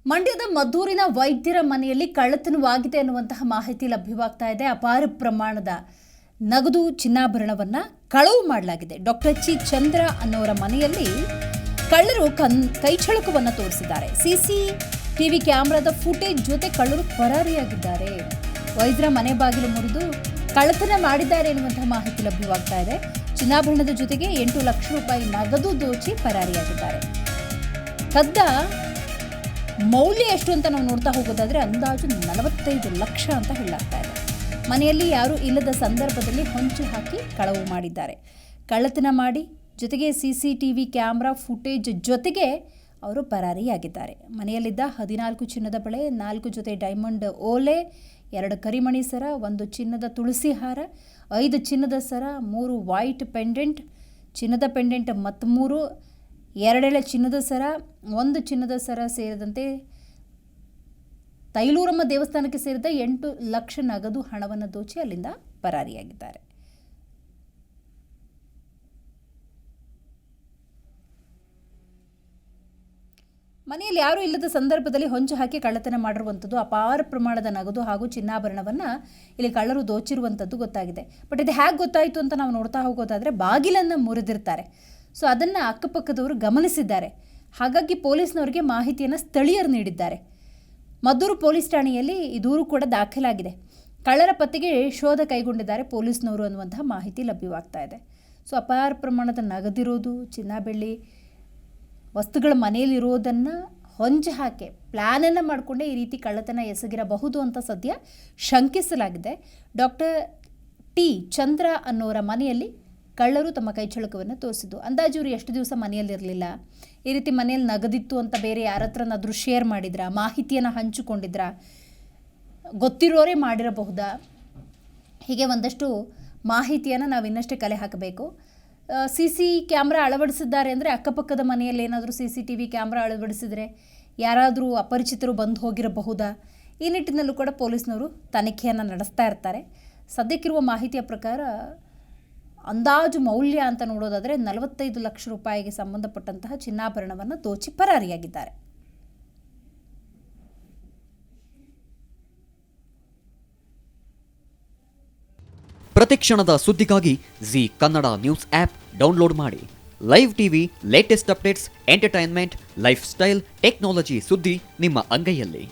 ಮಂಡ್ಯದ ಮದ್ದೂರಿನ ವೈದ್ಯರ ಮನೆಯಲ್ಲಿ ಕಳ್ಳತನವಾಗಿದೆ ಅನ್ನುವಂತಹ ಮಾಹಿತಿ ಲಭ್ಯವಾಗ್ತಾ ಇದೆ. ಅಪಾರ ಪ್ರಮಾಣದ ನಗದು ಚಿನ್ನಾಭರಣವನ್ನ ಕಳವು ಮಾಡಲಾಗಿದೆ. ಡಾಕ್ಟರ್ ಚಿ ಚಂದ್ರ ಅನ್ನೋರ ಮನೆಯಲ್ಲಿ ಕಳ್ಳರು ಕೈಚಳಕವನ್ನು ತೋರಿಸಿದ್ದಾರೆ. ಸಿಸಿಟಿವಿ ಕ್ಯಾಮೆರಾದ ಫುಟೇಜ್ ಜೊತೆ ಕಳ್ಳರು ಪರಾರಿಯಾಗಿದ್ದಾರೆ. ವೈದ್ಯರ ಮನೆ ಬಾಗಿಲು ಮುರಿದು ಕಳ್ಳತನ ಮಾಡಿದ್ದಾರೆ ಎನ್ನುವಂತಹ ಮಾಹಿತಿ ಲಭ್ಯವಾಗ್ತಾ ಇದೆ. ಚಿನ್ನಾಭರಣದ ಜೊತೆಗೆ 8 ಲಕ್ಷ ರೂಪಾಯಿ ನಗದು ದೋಚಿ ಪರಾರಿಯಾಗಿದ್ದಾರೆ. ಕದ್ದ ಮೌಲ್ಯ ಎಷ್ಟು ಅಂತ ನಾವು ನೋಡ್ತಾ ಹೋಗೋದಾದ್ರೆ ಅಂದಾಜು 45 ಲಕ್ಷ ಅಂತ ಹೇಳಲಾಗ್ತಾ ಇದೆ. ಮನೆಯಲ್ಲಿ ಯಾರೂ ಇಲ್ಲದ ಸಂದರ್ಭದಲ್ಲಿ ಹೊಂಚು ಹಾಕಿ ಕಳವು ಮಾಡಿದ್ದಾರೆ. ಕಳ್ಳತನ ಮಾಡಿ ಜೊತೆಗೆ ಸಿಸಿಟಿವಿ ಕ್ಯಾಮ್ರಾ ಫುಟೇಜ್ ಜೊತೆಗೆ ಅವರು ಪರಾರಿಯಾಗಿದ್ದಾರೆ. ಮನೆಯಲ್ಲಿದ್ದ 14 ಚಿನ್ನದ ಬಳೆ, 4 ಜೊತೆ ಡೈಮಂಡ್ ಓಲೆ, 2 ಕರಿಮಣಿ ಸರ, 1 ಚಿನ್ನದ ತುಳಸಿ ಹಾರ, 5 ಚಿನ್ನದ ಸರ, 3 ವೈಟ್ ಪೆಂಡೆಂಟ್, ಚಿನ್ನದ ಪೆಂಡೆಂಟ್ ಮತ್ತು 2 ಎಳೆ ಚಿನ್ನದ ಸರ, 1 ಚಿನ್ನದ ಸರ ಸೇರಿದಂತೆ ತೈಲೂರಮ್ಮ ದೇವಸ್ಥಾನಕ್ಕೆ ಸೇರಿದ 8 ಲಕ್ಷ ನಗದು ಹಣವನ್ನು ದೋಚಿ ಅಲ್ಲಿಂದ ಪರಾರಿಯಾಗಿದ್ದಾರೆ. ಮನೆಯಲ್ಲಿ ಯಾರೂ ಇಲ್ಲದ ಸಂದರ್ಭದಲ್ಲಿ ಹೊಂಚು ಹಾಕಿ ಕಳ್ಳತನ ಮಾಡಿರುವಂಥದ್ದು, ಅಪಾರ ಪ್ರಮಾಣದ ನಗದು ಹಾಗೂ ಚಿನ್ನಾಭರಣವನ್ನು ಇಲ್ಲಿ ಕಳ್ಳರು ದೋಚಿರುವಂಥದ್ದು ಗೊತ್ತಾಗಿದೆ. ಬಟ್ ಇದು ಹೇಗೆ ಗೊತ್ತಾಯಿತು ಅಂತ ನಾವು ನೋಡ್ತಾ ಹೋಗೋದಾದರೆ ಬಾಗಿಲನ್ನು ಮುರಿದಿರ್ತಾರೆ. ಸೊ ಅದನ್ನು ಅಕ್ಕಪಕ್ಕದವರು ಗಮನಿಸಿದ್ದಾರೆ. ಹಾಗಾಗಿ ಪೊಲೀಸ್ನವರಿಗೆ ಮಾಹಿತಿಯನ್ನು ಸ್ಥಳೀಯರು ನೀಡಿದ್ದಾರೆ. ಮದ್ದೂರು ಪೊಲೀಸ್ ಠಾಣೆಯಲ್ಲಿ ಈ ದೂರು ಕೂಡ ದಾಖಲಾಗಿದೆ. ಕಳ್ಳರ ಪತ್ತೆಗೆ ಶೋಧ ಕೈಗೊಂಡಿದ್ದಾರೆ ಪೊಲೀಸ್ನವರು ಅನ್ನುವಂತಹ ಮಾಹಿತಿ ಲಭ್ಯವಾಗ್ತಾ ಇದೆ. ಸೊ ಅಪಾರ ಪ್ರಮಾಣದ ನಗದಿರೋದು, ಚಿನ್ನ ಬೆಳ್ಳಿ ವಸ್ತುಗಳ ಮನೆಯಲ್ಲಿರೋದನ್ನು ಹೊಂಚು ಹಾಕಿ ಪ್ಲ್ಯಾನನ್ನು ಮಾಡಿಕೊಂಡೇ ಈ ರೀತಿ ಕಳ್ಳತನ ಎಸಗಿರಬಹುದು ಅಂತ ಸದ್ಯ ಶಂಕಿಸಲಾಗಿದೆ. ಡಾಕ್ಟರ್ ಟಿ ಚಂದ್ರ ಅನ್ನೋರ ಮನೆಯಲ್ಲಿ ಕಳ್ಳರು ತಮ್ಮ ಕೈಚಳಕವನ್ನು ತೋರಿಸಿದ್ದು. ಅಂದಾಜು ಇವರು ಎಷ್ಟು ದಿವಸ ಮನೆಯಲ್ಲಿರಲಿಲ್ಲ, ಈ ರೀತಿ ಮನೆಯಲ್ಲಿ ನಗದಿತ್ತು ಅಂತ ಬೇರೆ ಯಾರ ಹತ್ರನಾದರೂ ಶೇರ್ ಮಾಡಿದ್ರಾ, ಮಾಹಿತಿಯನ್ನು ಹಂಚಿಕೊಂಡಿದ್ರಾ, ಗೊತ್ತಿರೋರೇ ಮಾಡಿರಬಹುದಾ, ಹೀಗೆ ಒಂದಷ್ಟು ಮಾಹಿತಿಯನ್ನು ನಾವು ಇನ್ನಷ್ಟೇ ಕಲೆ ಹಾಕಬೇಕು. ಸಿ ಕ್ಯಾಮ್ರಾ ಅಳವಡಿಸಿದ್ದಾರೆ ಅಂದರೆ ಅಕ್ಕಪಕ್ಕದ ಮನೆಯಲ್ಲಿ ಏನಾದರೂ CCTV ಕ್ಯಾಮ್ರಾ ಅಳವಡಿಸಿದರೆ ಯಾರಾದರೂ ಅಪರಿಚಿತರು ಬಂದು ಹೋಗಿರಬಹುದಾ, ಈ ನಿಟ್ಟಿನಲ್ಲೂ ಕೂಡ ಪೊಲೀಸ್ನವರು ತನಿಖೆಯನ್ನು ನಡೆಸ್ತಾ ಇರ್ತಾರೆ. ಸದ್ಯಕ್ಕಿರುವ ಮಾಹಿತಿಯ ಪ್ರಕಾರ ಅಂದಾಜು ಮೌಲ್ಯ ಅಂತ ನೋಡೋದಾದರೆ 45 ಲಕ್ಷ ರೂಪಾಯಿಗೆ ಸಂಬಂಧಪಟ್ಟಂತಹ ಚಿನ್ನಾಭರಣವನ್ನು ದೋಚಿ ಪರಾರಿಯಾಗಿದ್ದಾರೆ. ಪ್ರತಿಕ್ಷಣದ ಸುದ್ದಿಗಾಗಿ Zee Kannada news app download ಮಾಡಿ. Live TV, latest updates, entertainment, lifestyle, technology ಸುದ್ದಿ ನಿಮ್ಮ ಅಂಗೈಯಲ್ಲಿ.